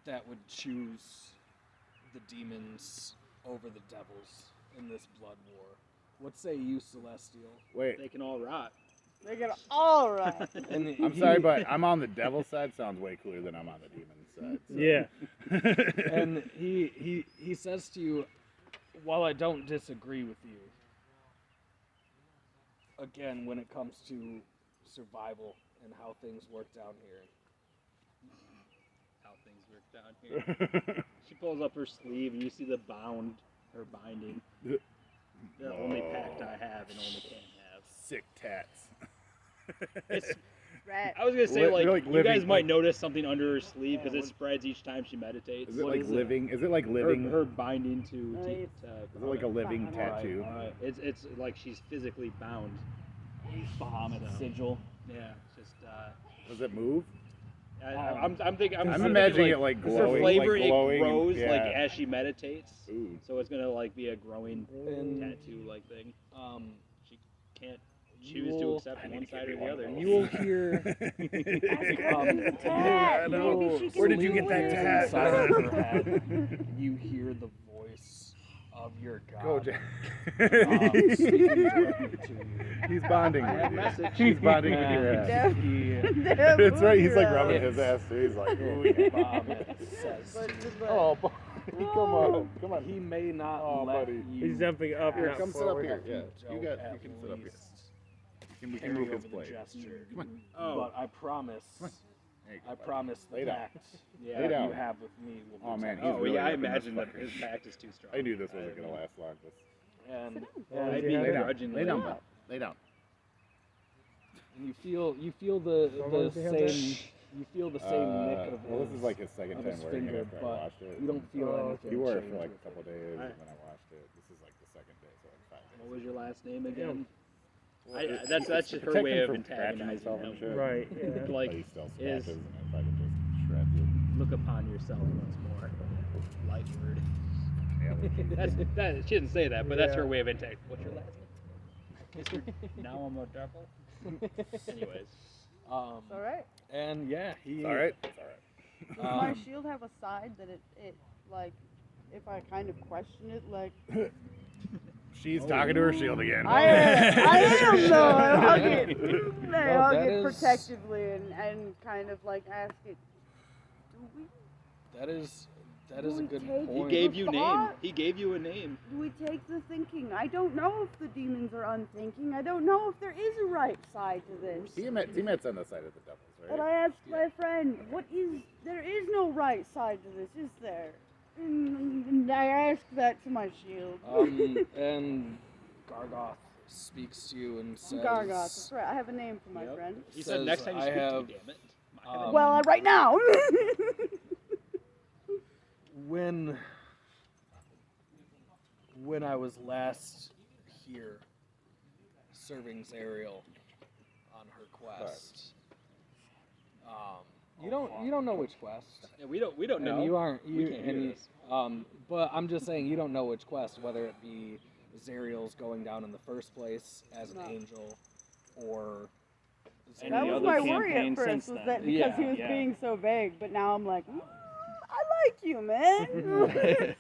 [SPEAKER 5] that would choose the demons over the devils in this blood war? What say you, Celestial?
[SPEAKER 3] Wait,
[SPEAKER 1] They can all rot.
[SPEAKER 6] They get all right.
[SPEAKER 5] And
[SPEAKER 3] I'm sorry, but I'm on the devil's side. Sounds way cooler than I'm on the demon's side. So.
[SPEAKER 4] Yeah.
[SPEAKER 5] and he says to you, while I don't disagree with you, again, when it comes to survival and how things work down here,
[SPEAKER 1] How things work down here. She pulls up her sleeve, and you see the binding. The only pact I have and only can have.
[SPEAKER 3] Sick tats.
[SPEAKER 1] It's,
[SPEAKER 6] Right.
[SPEAKER 1] I was gonna say,
[SPEAKER 3] Li-
[SPEAKER 1] like,
[SPEAKER 3] like
[SPEAKER 1] you guys
[SPEAKER 3] living,
[SPEAKER 1] might
[SPEAKER 3] like-
[SPEAKER 1] notice something under her sleeve
[SPEAKER 5] Yeah,
[SPEAKER 1] because it
[SPEAKER 5] what-
[SPEAKER 1] spreads each time she meditates.
[SPEAKER 3] Is it
[SPEAKER 5] What
[SPEAKER 3] like
[SPEAKER 5] is it?
[SPEAKER 3] living? Is it like living?
[SPEAKER 1] Her binding to.
[SPEAKER 6] Right.
[SPEAKER 3] Is it like a living
[SPEAKER 6] Alright,
[SPEAKER 3] tattoo?
[SPEAKER 1] It's like she's physically bound.
[SPEAKER 2] Bahamut
[SPEAKER 1] So.
[SPEAKER 2] sigil.
[SPEAKER 1] Yeah, it's just.
[SPEAKER 3] Does it move?
[SPEAKER 1] I'm thinking. I'm
[SPEAKER 3] I'm
[SPEAKER 1] thinking,
[SPEAKER 3] imagining
[SPEAKER 1] like,
[SPEAKER 3] it like
[SPEAKER 1] her
[SPEAKER 3] glowing,
[SPEAKER 1] flavor,
[SPEAKER 3] like glowing.
[SPEAKER 1] it grows
[SPEAKER 3] yeah.
[SPEAKER 1] like as she meditates.
[SPEAKER 3] Ooh.
[SPEAKER 1] So it's gonna like be a growing
[SPEAKER 5] And-
[SPEAKER 1] tattoo like thing.
[SPEAKER 5] um,
[SPEAKER 1] She can't
[SPEAKER 5] you
[SPEAKER 1] choose to
[SPEAKER 5] will-
[SPEAKER 1] accept
[SPEAKER 3] I need
[SPEAKER 1] one
[SPEAKER 3] to get
[SPEAKER 1] side
[SPEAKER 3] me
[SPEAKER 1] or the
[SPEAKER 3] one of
[SPEAKER 1] other.
[SPEAKER 3] those.
[SPEAKER 5] you will hear
[SPEAKER 3] I know.
[SPEAKER 6] Maybe she can
[SPEAKER 3] Where did you
[SPEAKER 6] do
[SPEAKER 3] get that
[SPEAKER 6] it.
[SPEAKER 3] tat?
[SPEAKER 5] inside of her head, you hear the voice of your god.
[SPEAKER 3] Go, Jack.
[SPEAKER 5] Speaking directly to you.
[SPEAKER 3] He's bonding with you. He's bonding with your ass.
[SPEAKER 6] Def-
[SPEAKER 5] He,
[SPEAKER 3] It's right. He's like
[SPEAKER 6] Hero.
[SPEAKER 3] rubbing his ass too. He's like, oh yeah.
[SPEAKER 5] Bahamut says
[SPEAKER 6] But-
[SPEAKER 5] to you,
[SPEAKER 6] but-
[SPEAKER 3] Oh, buddy, come on, come on.
[SPEAKER 5] he may not
[SPEAKER 3] Oh,
[SPEAKER 5] let
[SPEAKER 3] buddy.
[SPEAKER 5] you.
[SPEAKER 4] He's jumping up,
[SPEAKER 3] Here,
[SPEAKER 4] not
[SPEAKER 3] come sit up
[SPEAKER 4] forward.
[SPEAKER 3] here. Yeah,
[SPEAKER 5] Joe,
[SPEAKER 3] you
[SPEAKER 5] at
[SPEAKER 3] can sit up here.
[SPEAKER 5] least
[SPEAKER 3] We can
[SPEAKER 5] carry
[SPEAKER 3] move
[SPEAKER 5] over
[SPEAKER 3] his
[SPEAKER 5] the
[SPEAKER 3] plate.
[SPEAKER 5] gesture.
[SPEAKER 3] Come on.
[SPEAKER 1] Oh.
[SPEAKER 5] But I promise,
[SPEAKER 3] There you go,
[SPEAKER 5] I
[SPEAKER 3] buddy.
[SPEAKER 5] promise
[SPEAKER 3] Lay
[SPEAKER 5] the
[SPEAKER 3] down.
[SPEAKER 5] pact
[SPEAKER 1] Yeah.
[SPEAKER 3] Lay
[SPEAKER 5] that
[SPEAKER 3] down.
[SPEAKER 5] you have with me will
[SPEAKER 3] Oh, man,
[SPEAKER 5] protect
[SPEAKER 3] he's
[SPEAKER 1] Oh
[SPEAKER 3] really
[SPEAKER 1] yeah, I
[SPEAKER 3] up in this
[SPEAKER 1] imagine that
[SPEAKER 3] fucker.
[SPEAKER 1] his pact is too strong.
[SPEAKER 3] I knew this wasn't gonna last long. This.
[SPEAKER 5] you. And,
[SPEAKER 4] Oh,
[SPEAKER 1] I'd
[SPEAKER 4] does
[SPEAKER 1] be
[SPEAKER 4] he have
[SPEAKER 3] Lay
[SPEAKER 4] it?
[SPEAKER 3] down.
[SPEAKER 1] grudgingly.
[SPEAKER 3] Lay down, pal. Lay down.
[SPEAKER 5] and you feel the
[SPEAKER 4] How long does he have
[SPEAKER 5] same you feel the same nick of
[SPEAKER 3] well, this
[SPEAKER 5] his,
[SPEAKER 3] is like his second
[SPEAKER 5] of
[SPEAKER 3] time
[SPEAKER 5] his
[SPEAKER 3] wearing
[SPEAKER 5] finger,
[SPEAKER 3] it after I
[SPEAKER 5] but
[SPEAKER 3] washed it.
[SPEAKER 5] you don't feel
[SPEAKER 4] Oh,
[SPEAKER 5] anything.
[SPEAKER 3] He wore it
[SPEAKER 5] change
[SPEAKER 3] for like
[SPEAKER 5] with
[SPEAKER 3] a couple days,
[SPEAKER 1] Alright.
[SPEAKER 3] and then I washed it. This is like the second day, so like 5 days.
[SPEAKER 1] What was your last name again?
[SPEAKER 3] Well,
[SPEAKER 1] That's just her
[SPEAKER 3] protect
[SPEAKER 1] way
[SPEAKER 3] him
[SPEAKER 1] of
[SPEAKER 3] from scratching
[SPEAKER 1] antagonizing
[SPEAKER 3] himself and
[SPEAKER 1] him.
[SPEAKER 3] shit.
[SPEAKER 4] Right. Yeah.
[SPEAKER 3] But
[SPEAKER 1] Like,
[SPEAKER 3] he still
[SPEAKER 1] is-
[SPEAKER 3] scratches, and if I could just shred you.
[SPEAKER 1] look upon yourself once more. Light word.
[SPEAKER 3] Nail it.
[SPEAKER 1] That she didn't say that, but that's her
[SPEAKER 4] Yeah.
[SPEAKER 1] way of antagonizing. What's your last name? Now I'm a devil. Anyways,
[SPEAKER 6] It's alright.
[SPEAKER 5] And yeah, he.
[SPEAKER 3] It's alright. It's alright.
[SPEAKER 6] Does my
[SPEAKER 5] Um,
[SPEAKER 6] shield have a side that it like, if I kind of question it, like,
[SPEAKER 3] She's talking to her shield again.
[SPEAKER 6] I am though. I hug it. I
[SPEAKER 5] No,
[SPEAKER 6] hug
[SPEAKER 5] that
[SPEAKER 6] it
[SPEAKER 5] is-
[SPEAKER 6] protectively and kind of like ask it. Do we
[SPEAKER 5] That is a
[SPEAKER 6] We
[SPEAKER 5] good
[SPEAKER 6] take-
[SPEAKER 1] he
[SPEAKER 5] point.
[SPEAKER 1] gave you name.
[SPEAKER 6] thought-
[SPEAKER 1] He gave you a name.
[SPEAKER 6] do we take the thinking? I don't know if the demons are unthinking. I don't know if there is a right side to this.
[SPEAKER 3] Tiamat's on the side of the devils,
[SPEAKER 6] But
[SPEAKER 3] right?
[SPEAKER 6] I asked my friend, there is no right side to this, is there? And I asked that to my shield.
[SPEAKER 5] And Gargoth speaks to you and says,
[SPEAKER 6] Gargoth, that's right. I have a name for my
[SPEAKER 1] Yep.
[SPEAKER 6] friend.
[SPEAKER 1] He
[SPEAKER 5] Says,
[SPEAKER 1] said next time you
[SPEAKER 5] I
[SPEAKER 1] speak
[SPEAKER 5] have,
[SPEAKER 1] to me, damn it. I have a
[SPEAKER 6] Well, right now.
[SPEAKER 5] when I was last here serving Zariel on her quest. You don't know which quest.
[SPEAKER 1] Yeah, we don't know.
[SPEAKER 5] And you aren't
[SPEAKER 1] We
[SPEAKER 5] you
[SPEAKER 1] can't hear
[SPEAKER 5] and
[SPEAKER 1] this.
[SPEAKER 5] but I'm just saying you don't know which quest, whether it be Zariel's going down in the first place as an
[SPEAKER 6] No.
[SPEAKER 5] angel, or
[SPEAKER 2] Any
[SPEAKER 6] That was
[SPEAKER 2] other
[SPEAKER 6] my worry
[SPEAKER 2] campaign
[SPEAKER 6] at first,
[SPEAKER 2] since
[SPEAKER 6] was
[SPEAKER 2] then.
[SPEAKER 6] that because he
[SPEAKER 5] Yeah,
[SPEAKER 6] was
[SPEAKER 2] yeah.
[SPEAKER 6] being so vague, but now I'm like, I like you, man.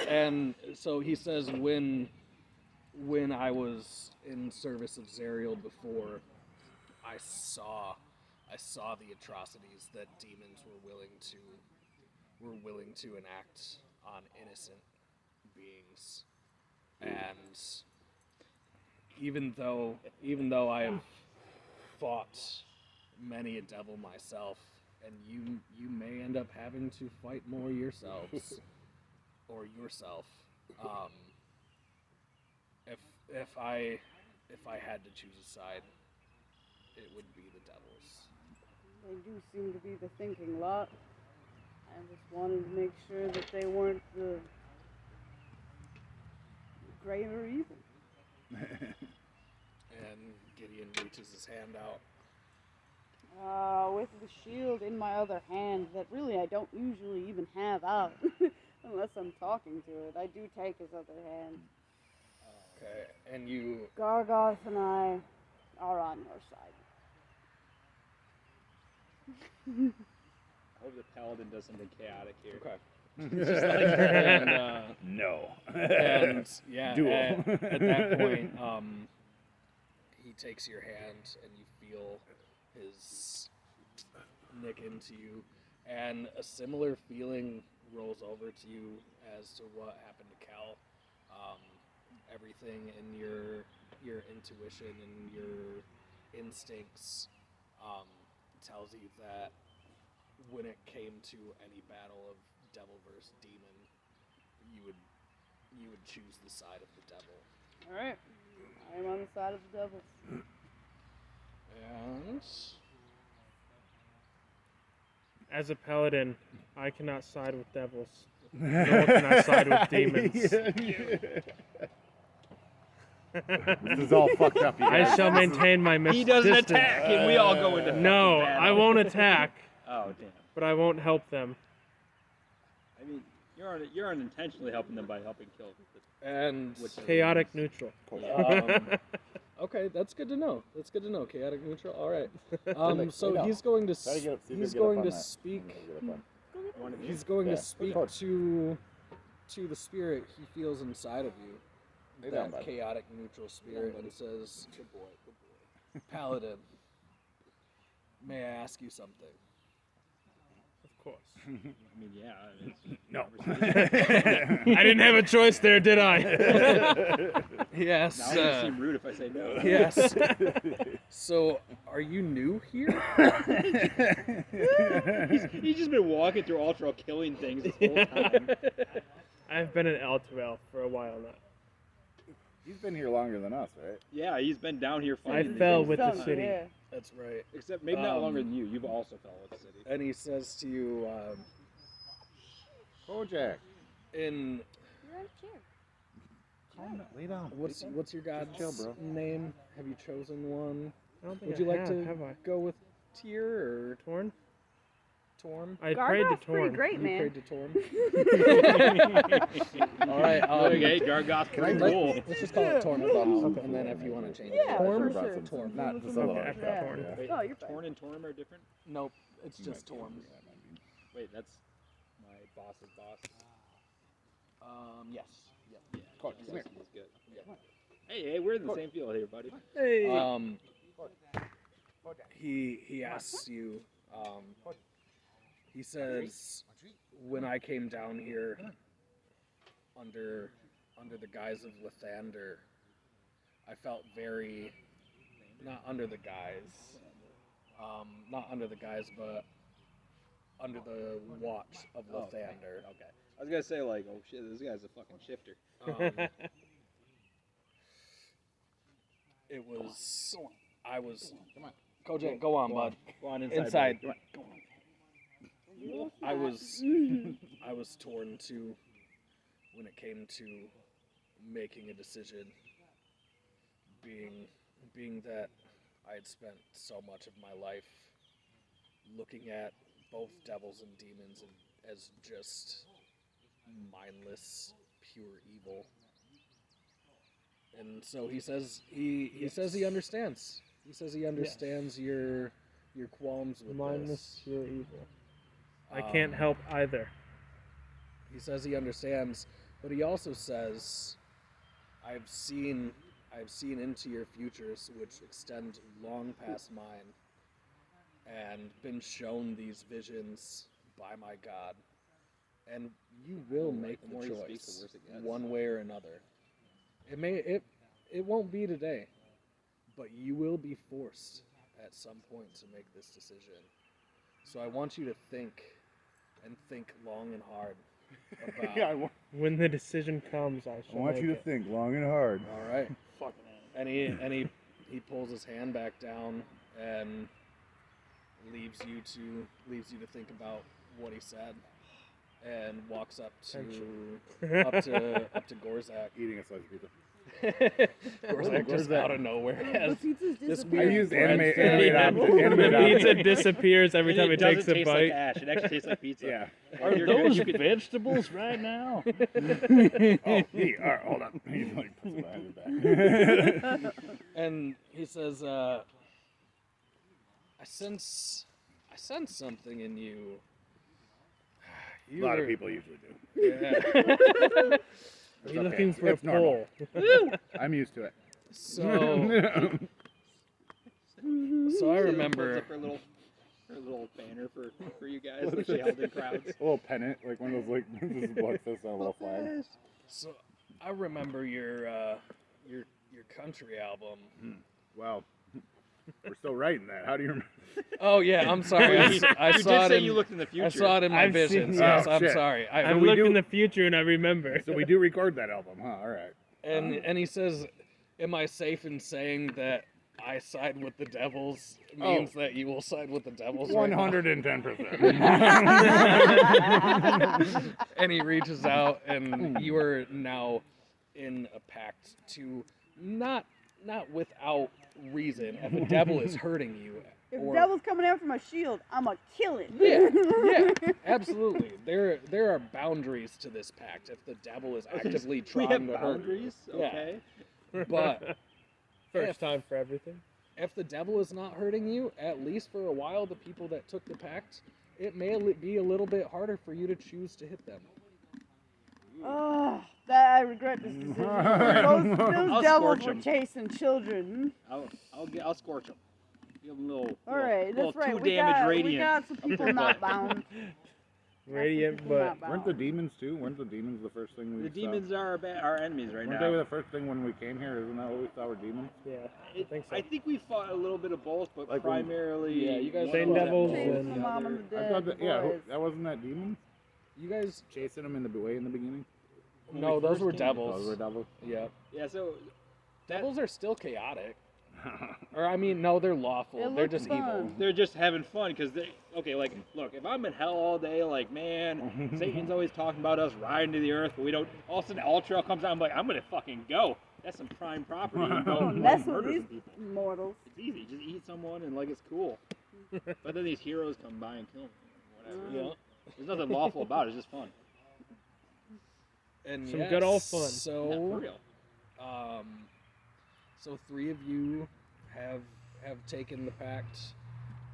[SPEAKER 5] And so he says when I was in service of Zariel before, I saw the atrocities that demons were willing to enact on innocent beings. And even though I have fought many a devil myself, and you may end up having to fight more yourselves or yourself. If I had to choose a side, it would be the devils.
[SPEAKER 6] They do seem to be the thinking lot. I just wanted to make sure that they weren't the greater evil.
[SPEAKER 5] And Gideon reaches his hand out.
[SPEAKER 6] With the shield in my other hand that really I don't usually even have out unless I'm talking to it. I do take his other hand.
[SPEAKER 5] Okay, and you
[SPEAKER 6] Gargoth and I are on your side.
[SPEAKER 1] I hope the paladin does something chaotic here.
[SPEAKER 5] okay.
[SPEAKER 1] Just like
[SPEAKER 5] And
[SPEAKER 3] No.
[SPEAKER 5] and yeah,
[SPEAKER 3] Duel.
[SPEAKER 5] at that point, he takes your hand and you feel his nick into you, and a similar feeling rolls over to you as to what happened to Cal. Everything in your intuition and your instincts tells you that when it came to any battle of devil versus demon, you would choose the side of the devil.
[SPEAKER 6] Alright. I am on the side of the devil.
[SPEAKER 5] And
[SPEAKER 4] As a paladin, I cannot side with devils. Nor can I side with demons.
[SPEAKER 3] This is all fucked up, you guys.
[SPEAKER 4] I shall maintain my
[SPEAKER 1] he doesn't
[SPEAKER 4] distance.
[SPEAKER 1] attack, and we all go into
[SPEAKER 4] No,
[SPEAKER 1] fucking battle.
[SPEAKER 4] I won't attack,
[SPEAKER 1] Oh damn!
[SPEAKER 4] but I won't help them.
[SPEAKER 1] I mean, you're unintentionally helping them by helping kill.
[SPEAKER 5] and
[SPEAKER 4] Chaotic neutral.
[SPEAKER 5] okay, that's good to know. That's good to know. Chaotic neutral. All right.
[SPEAKER 3] Like,
[SPEAKER 5] So
[SPEAKER 3] lay down.
[SPEAKER 5] he's going to
[SPEAKER 3] Try to get up- see if you
[SPEAKER 5] he's
[SPEAKER 3] can get up
[SPEAKER 5] going
[SPEAKER 3] on
[SPEAKER 5] to
[SPEAKER 3] that.
[SPEAKER 5] speak.
[SPEAKER 3] I'm gonna get up on-
[SPEAKER 1] One of these.
[SPEAKER 5] He's going
[SPEAKER 3] Yeah,
[SPEAKER 5] to speak
[SPEAKER 3] push
[SPEAKER 5] to the spirit he feels inside of you.
[SPEAKER 3] Lay down,
[SPEAKER 5] That
[SPEAKER 3] bud.
[SPEAKER 5] chaotic neutral spirit, and says, "Good boy, good boy." Paladin, may I ask you something?
[SPEAKER 4] Of course.
[SPEAKER 1] I mean, yeah. It's
[SPEAKER 3] No.
[SPEAKER 4] I didn't have a choice there, did I?
[SPEAKER 5] Yes.
[SPEAKER 1] now it seem rude if I say no.
[SPEAKER 5] Yes. So, are you new here?
[SPEAKER 1] He's just been walking through Ultra killing things this whole time.
[SPEAKER 4] I've been an Elturel for a while now.
[SPEAKER 3] He's been here longer than us, right?
[SPEAKER 1] Yeah, he's been down here
[SPEAKER 4] I
[SPEAKER 1] fighting. these
[SPEAKER 4] fell
[SPEAKER 1] things
[SPEAKER 4] with
[SPEAKER 1] the
[SPEAKER 4] the
[SPEAKER 1] whole
[SPEAKER 4] city.
[SPEAKER 1] time.
[SPEAKER 6] Yeah.
[SPEAKER 5] That's right.
[SPEAKER 1] Except maybe not longer than you. You've also fell with the city.
[SPEAKER 5] And he says to you,
[SPEAKER 3] Kojak.
[SPEAKER 5] in
[SPEAKER 6] You're on a chair.
[SPEAKER 3] Calm down. Lay down.
[SPEAKER 5] what's your god's
[SPEAKER 3] chill, bro.
[SPEAKER 5] name? Have you chosen one?
[SPEAKER 4] I don't think
[SPEAKER 5] Would you like
[SPEAKER 4] have I?
[SPEAKER 5] go with Tyr or
[SPEAKER 4] Torn?
[SPEAKER 5] Torm?
[SPEAKER 4] I prayed to
[SPEAKER 6] Gargoth's pretty
[SPEAKER 4] Torn.
[SPEAKER 6] great,
[SPEAKER 5] You
[SPEAKER 6] man.
[SPEAKER 5] prayed to Torm. All right.
[SPEAKER 1] Okay, Gargoth's pretty cool.
[SPEAKER 5] Let's just call it Torm for now, and then if you want to change
[SPEAKER 6] Yeah,
[SPEAKER 5] it.
[SPEAKER 6] for
[SPEAKER 3] Brought
[SPEAKER 6] sure.
[SPEAKER 3] some-
[SPEAKER 5] Torm.
[SPEAKER 3] Not just a
[SPEAKER 4] Okay,
[SPEAKER 3] little.
[SPEAKER 4] I put
[SPEAKER 6] Yeah.
[SPEAKER 4] Torn.
[SPEAKER 3] Yeah.
[SPEAKER 1] Wait,
[SPEAKER 6] Oh, you're fine.
[SPEAKER 1] Torn and Torm are different?
[SPEAKER 5] Nope, it's
[SPEAKER 3] You
[SPEAKER 5] just
[SPEAKER 3] might be able
[SPEAKER 5] Torm.
[SPEAKER 3] to do that, maybe.
[SPEAKER 1] Wait, that's my boss's boss.
[SPEAKER 5] Yes.
[SPEAKER 1] Yeah,
[SPEAKER 3] Coach,
[SPEAKER 1] he's
[SPEAKER 3] come here.
[SPEAKER 1] good. Hey, we're in the same field here, buddy.
[SPEAKER 4] Hey.
[SPEAKER 5] He asks you. He says, when I came down here under the guise of Lathander, I felt very not under the guise, but under the watch of Lathander.
[SPEAKER 1] Okay. I was gonna say like, oh shit, this guy's a fucking shifter.
[SPEAKER 5] It was. I was. Kojak, go on, bud.
[SPEAKER 1] Go on inside.
[SPEAKER 5] Inside.
[SPEAKER 1] buddy. Come on.
[SPEAKER 5] I was torn too when it came to making a decision. Being that I had spent so much of my life looking at both devils and demons as just mindless, pure evil. And so he says he says he understands. He says he understands your qualms with
[SPEAKER 4] Mindless,
[SPEAKER 5] this.
[SPEAKER 4] pure evil. I can't
[SPEAKER 5] Um,
[SPEAKER 4] help either.
[SPEAKER 5] He says he understands, but he also says, I've seen into your futures which extend long past mine, and been shown these visions by my God, and you will make
[SPEAKER 1] The
[SPEAKER 5] the
[SPEAKER 1] more he speaks, the
[SPEAKER 5] choice
[SPEAKER 1] worse it gets.
[SPEAKER 5] one way or another. It won't be today, but you will be forced at some point to make this decision. So I want you to think long and hard about.
[SPEAKER 3] Yeah, I want,
[SPEAKER 4] When the decision comes, I shall make
[SPEAKER 3] you to
[SPEAKER 4] it.
[SPEAKER 3] think long and hard.
[SPEAKER 5] All right.
[SPEAKER 1] Fucking
[SPEAKER 5] And he pulls his hand back down and leaves you to think about what he said, and walks up to
[SPEAKER 4] Tension.
[SPEAKER 5] up to Gorzak.
[SPEAKER 3] Eating a slice of pizza.
[SPEAKER 5] Gorzak just out of nowhere
[SPEAKER 6] The
[SPEAKER 5] has
[SPEAKER 6] pizza's
[SPEAKER 5] this
[SPEAKER 3] I
[SPEAKER 6] disappearing.
[SPEAKER 3] use
[SPEAKER 5] weird
[SPEAKER 3] animate
[SPEAKER 5] bread thing.
[SPEAKER 3] animate
[SPEAKER 4] The pizza disappears every
[SPEAKER 1] And
[SPEAKER 4] time
[SPEAKER 1] it
[SPEAKER 4] it takes
[SPEAKER 1] doesn't
[SPEAKER 4] a
[SPEAKER 1] taste
[SPEAKER 4] bite.
[SPEAKER 1] like ash. It actually tastes like pizza.
[SPEAKER 3] Yeah.
[SPEAKER 2] Are
[SPEAKER 1] You're good.
[SPEAKER 2] those
[SPEAKER 1] You could-
[SPEAKER 2] vegetables right now?
[SPEAKER 3] Oh, he. All right, hold on. He like puts it behind his back.
[SPEAKER 5] And he says, I sense something in you.
[SPEAKER 3] A lot of people usually do.
[SPEAKER 5] Yeah.
[SPEAKER 4] Are you
[SPEAKER 3] okay.
[SPEAKER 4] looking for a
[SPEAKER 3] It's normal.
[SPEAKER 4] pole?
[SPEAKER 3] I'm used to it.
[SPEAKER 5] So I remember.
[SPEAKER 1] Her little banner for you guys that she held in crowds.
[SPEAKER 3] A little pennant, like one of those like this is blood fist on a little flag.
[SPEAKER 5] So I remember your country album.
[SPEAKER 3] Wow. We're still writing that. How do you remember?
[SPEAKER 5] Oh yeah, I'm sorry. I
[SPEAKER 1] You
[SPEAKER 5] saw
[SPEAKER 1] did
[SPEAKER 5] it
[SPEAKER 1] say
[SPEAKER 5] in,
[SPEAKER 1] you looked in the future.
[SPEAKER 5] I saw it in my
[SPEAKER 4] I've
[SPEAKER 5] visions.
[SPEAKER 4] seen-
[SPEAKER 5] Yes,
[SPEAKER 3] Oh,
[SPEAKER 5] I'm
[SPEAKER 3] shit.
[SPEAKER 5] sorry.
[SPEAKER 4] I
[SPEAKER 3] we
[SPEAKER 4] looked
[SPEAKER 3] do-
[SPEAKER 4] in the future and I remember.
[SPEAKER 3] So we do record that album, huh? All right.
[SPEAKER 5] And he says, "Am I safe in saying that I side with the devils means that you will side with the devils?" right now?"
[SPEAKER 3] 110%.
[SPEAKER 5] And he reaches out, and you are now in a pact to not without reason. If a devil is hurting you,
[SPEAKER 6] If the
[SPEAKER 5] or
[SPEAKER 6] devil's coming after my shield, I'ma kill it.
[SPEAKER 5] yeah, absolutely. There are boundaries to this pact. If the devil is actively
[SPEAKER 1] we
[SPEAKER 5] trying
[SPEAKER 1] have
[SPEAKER 5] to hurt,
[SPEAKER 1] boundaries.
[SPEAKER 5] Yeah.
[SPEAKER 1] Okay.
[SPEAKER 5] but
[SPEAKER 4] First time for everything.
[SPEAKER 5] if the devil is not hurting you, at least for a while, the people that took the pact, it may be a little bit harder for you to choose to hit them.
[SPEAKER 6] Oh, that I regret this decision. Those
[SPEAKER 1] I'll
[SPEAKER 6] devils
[SPEAKER 1] scorch
[SPEAKER 6] were
[SPEAKER 1] 'em.
[SPEAKER 6] chasing children.
[SPEAKER 1] I'll scorch them. Give them a little.
[SPEAKER 6] All right,
[SPEAKER 1] little
[SPEAKER 6] that's right.
[SPEAKER 1] 2
[SPEAKER 6] We
[SPEAKER 1] damage
[SPEAKER 6] got,
[SPEAKER 1] radiant.
[SPEAKER 6] we got some people not bound.
[SPEAKER 4] Radiant,
[SPEAKER 6] People
[SPEAKER 4] but
[SPEAKER 6] not bound.
[SPEAKER 3] Weren't the demons too? Weren't the demons the first thing we
[SPEAKER 1] The
[SPEAKER 3] saw?
[SPEAKER 1] demons are our enemies right
[SPEAKER 3] Weren't
[SPEAKER 1] now.
[SPEAKER 3] they the first thing when we came here? Isn't that what we saw were demons?
[SPEAKER 4] yeah, I think so.
[SPEAKER 1] I think we fought a little bit of both, but
[SPEAKER 3] Like when-
[SPEAKER 1] primarily.
[SPEAKER 5] Yeah, you guys
[SPEAKER 1] one
[SPEAKER 4] Same
[SPEAKER 1] was
[SPEAKER 4] devils
[SPEAKER 1] at
[SPEAKER 6] Chasing
[SPEAKER 4] and-
[SPEAKER 6] the
[SPEAKER 1] the
[SPEAKER 6] mom
[SPEAKER 1] other.
[SPEAKER 6] and the
[SPEAKER 3] I
[SPEAKER 6] dad.
[SPEAKER 3] thought that, yeah,
[SPEAKER 6] boys.
[SPEAKER 3] that wasn't that demons
[SPEAKER 5] You guys,
[SPEAKER 3] chasing them in the way in the beginning.
[SPEAKER 1] When
[SPEAKER 5] no,
[SPEAKER 1] we
[SPEAKER 5] those
[SPEAKER 1] first
[SPEAKER 5] were
[SPEAKER 1] came.
[SPEAKER 5] devils.
[SPEAKER 3] Those were devils.
[SPEAKER 5] Yep.
[SPEAKER 1] Yeah, so that,
[SPEAKER 5] Devils are still chaotic. Or I mean, no, they're lawful.
[SPEAKER 6] It
[SPEAKER 5] They're
[SPEAKER 6] looks
[SPEAKER 5] just
[SPEAKER 6] fun.
[SPEAKER 5] evil.
[SPEAKER 1] they're just having fun because they. Okay, like, look, if I'm in hell all day, like, man, Satan's always talking about us riding to the earth, but we don't. All of a sudden, Ultra comes out. I'm like, I'm gonna fucking go. That's some prime property.
[SPEAKER 6] Don't
[SPEAKER 1] Don't
[SPEAKER 6] mess with
[SPEAKER 1] murder
[SPEAKER 6] these
[SPEAKER 1] some people.
[SPEAKER 6] mortals.
[SPEAKER 1] It's easy. Just eat someone and like it's cool. But then these heroes come by and kill them. Whatever.
[SPEAKER 5] Yeah.
[SPEAKER 1] There's nothing lawful about it. It's just fun.
[SPEAKER 5] And
[SPEAKER 4] Some
[SPEAKER 5] yes,
[SPEAKER 4] good old fun.
[SPEAKER 1] Yeah, for
[SPEAKER 5] So,
[SPEAKER 1] real.
[SPEAKER 5] so 3 of you have taken the pact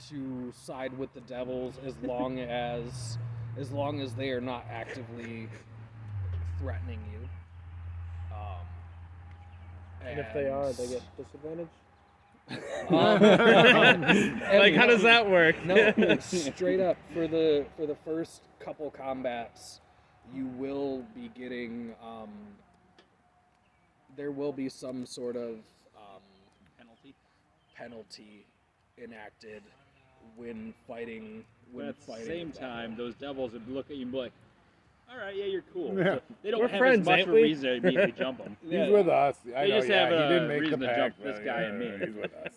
[SPEAKER 5] to side with the devils as long as they are not actively threatening you.
[SPEAKER 4] And if they are, they get disadvantage.
[SPEAKER 5] Like,
[SPEAKER 4] How does that work?
[SPEAKER 5] No, straight up for the first couple combats, you will be getting there will be some sort of penalty enacted when fighting.
[SPEAKER 1] But at the
[SPEAKER 5] fighting
[SPEAKER 1] same
[SPEAKER 5] with
[SPEAKER 1] time, those devils would look at you and be like, "All right, yeah, you're cool."
[SPEAKER 3] Yeah.
[SPEAKER 1] So they don't
[SPEAKER 4] We're
[SPEAKER 1] have
[SPEAKER 4] friends,
[SPEAKER 1] as much
[SPEAKER 4] ain't
[SPEAKER 1] of a
[SPEAKER 4] we?
[SPEAKER 1] reason to immediately jump them.
[SPEAKER 5] Yeah.
[SPEAKER 3] He's with us. I
[SPEAKER 1] They
[SPEAKER 3] know,
[SPEAKER 1] just
[SPEAKER 3] yeah,
[SPEAKER 1] have
[SPEAKER 3] he
[SPEAKER 1] a
[SPEAKER 3] didn't make
[SPEAKER 1] reason
[SPEAKER 3] the
[SPEAKER 1] to
[SPEAKER 3] pact,
[SPEAKER 1] jump this
[SPEAKER 3] but
[SPEAKER 1] guy
[SPEAKER 3] yeah,
[SPEAKER 1] and me.
[SPEAKER 3] He's with us.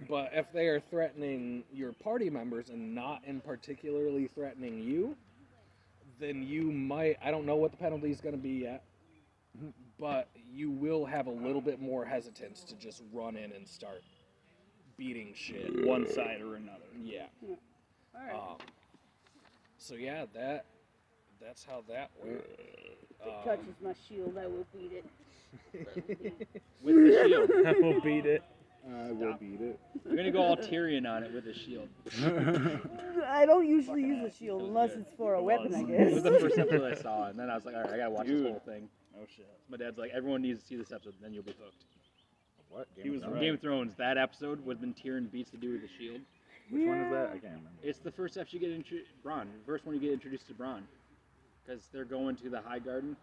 [SPEAKER 5] But if they are threatening your party members and not in particularly threatening you, then you might. I don't know what the penalty is going to be yet, but you will have a little bit more hesitance to just run in and start beating shit.
[SPEAKER 2] One side or another.
[SPEAKER 5] Yeah.
[SPEAKER 6] All right.
[SPEAKER 5] So yeah, that's how that went.
[SPEAKER 6] If it touches my shield, I will beat it.
[SPEAKER 1] With the shield.
[SPEAKER 4] I will beat it.
[SPEAKER 3] I will beat it.
[SPEAKER 1] We're gonna go all Tyrion on it with the shield.
[SPEAKER 6] I don't usually use a shield
[SPEAKER 1] It was
[SPEAKER 6] unless
[SPEAKER 1] good.
[SPEAKER 6] it's for a
[SPEAKER 2] It
[SPEAKER 6] weapon,
[SPEAKER 2] was.
[SPEAKER 6] I
[SPEAKER 1] It
[SPEAKER 6] guess.
[SPEAKER 1] was the first episode I saw, and then I was like, all right, I gotta watch this
[SPEAKER 2] Dude.
[SPEAKER 1] whole thing.
[SPEAKER 2] Oh shit.
[SPEAKER 1] My dad's like, everyone needs to see this episode, then you'll be hooked.
[SPEAKER 3] What?
[SPEAKER 2] He was
[SPEAKER 3] Thrones?
[SPEAKER 2] right.
[SPEAKER 1] Game of Thrones, that episode when Tyrion beats the dude with the shield.
[SPEAKER 3] Which one is that? I can't remember.
[SPEAKER 1] It's the first episode you get Bronn. The first one you get introduced to Bronn, because they're going to the High Garden.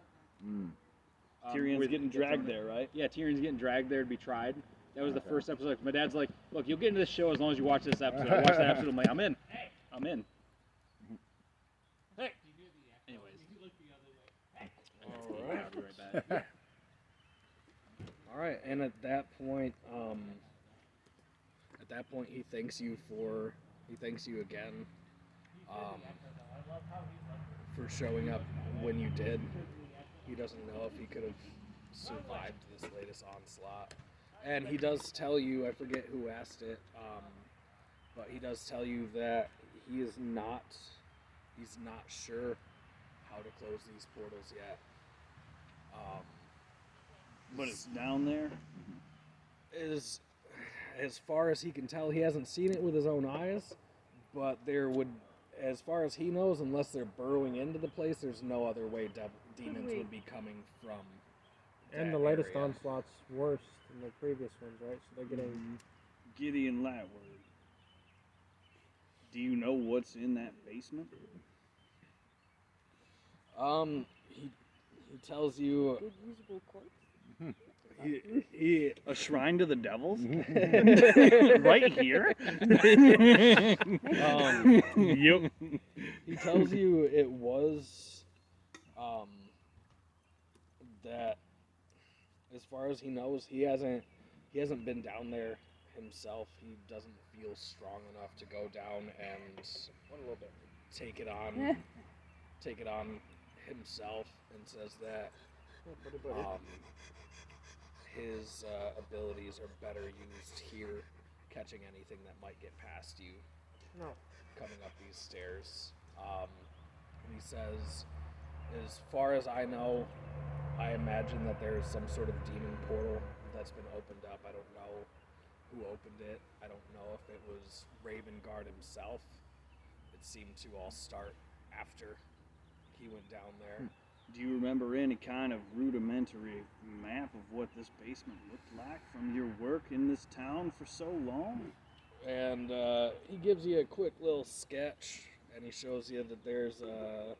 [SPEAKER 2] Tyrion's
[SPEAKER 1] with-
[SPEAKER 2] getting dragged there, right?
[SPEAKER 1] Yeah, Tyrion's getting dragged there to be tried. That was the first episode. My dad's like, "Look, you'll get into this show as long as you watch this episode." I watched that episode. I'm like, "I'm in. I'm in." Hey. Anyways.
[SPEAKER 5] All right.
[SPEAKER 1] I'll be right back.
[SPEAKER 5] All right, and at that point, he thanks you again, for showing up when you did. He doesn't know if he could have survived this latest onslaught. And he does tell you, I forget who asked it, but he does tell you that he's not sure how to close these portals yet.
[SPEAKER 2] But it's down there.
[SPEAKER 5] Is as far as he can tell, he hasn't seen it with his own eyes, but there would, as far as he knows, unless they're burrowing into the place, there's no other way demons would be coming from.
[SPEAKER 4] And
[SPEAKER 5] that
[SPEAKER 4] the latest
[SPEAKER 5] area.
[SPEAKER 4] onslaught's worse than the previous ones, right? So they're getting.
[SPEAKER 2] Gideon Latward. Do you know what's in that basement?
[SPEAKER 5] He tells you
[SPEAKER 6] Good usable corpse.
[SPEAKER 5] he
[SPEAKER 2] A shrine to the devils? Right here?
[SPEAKER 4] Yep.
[SPEAKER 5] he tells you it was that as far as he knows, he hasn't been down there himself. He doesn't feel strong enough to go down and take it on himself, and says that his abilities are better used here, catching anything that might get past you
[SPEAKER 4] No.
[SPEAKER 5] coming up these stairs. And he says, as far as I know, I imagine that there is some sort of demon portal that's been opened up. I don't know who opened it. I don't know if it was Ravengard himself. It seemed to all start after he went down there.
[SPEAKER 2] Do you remember any kind of rudimentary map of what this basement looked like from your work in this town for so long?
[SPEAKER 5] And he gives you a quick little sketch, and he shows you that there's a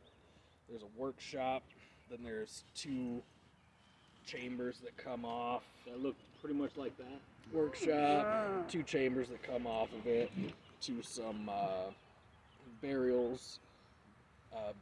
[SPEAKER 5] workshop, then there's 2 chambers that come off.
[SPEAKER 1] That looked pretty much like that.
[SPEAKER 5] Workshop, 2 chambers that come off of it, to some burials,